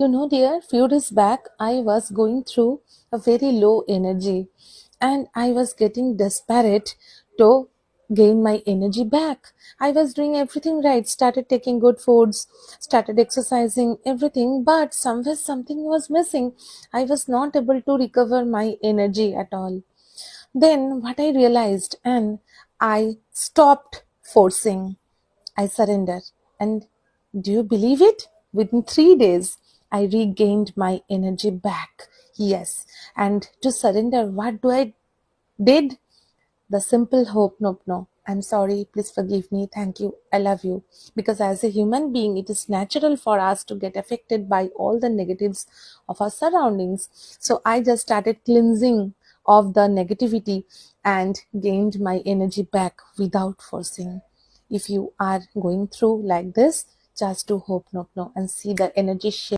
You know, dear, few days back, I was going through a very low energy and I was getting desperate to gain my energy back. I was doing everything right, started taking good foods, started exercising, everything, but somewhere something was missing. I was not able to recover my energy at all. Then what I realized, and I stopped forcing. I surrendered. And do you believe it? Within 3 days, I regained my energy back. Yes. And to surrender, what do I did? The simple hope, nope, no. I'm sorry, please forgive me, thank you, I love you. Because as a human being, it is natural for us to get affected by all the negatives of our surroundings. So I just started cleansing of the negativity and gained my energy back without forcing. If you are going through like this, just do hope, nope, no, and see the energy shift.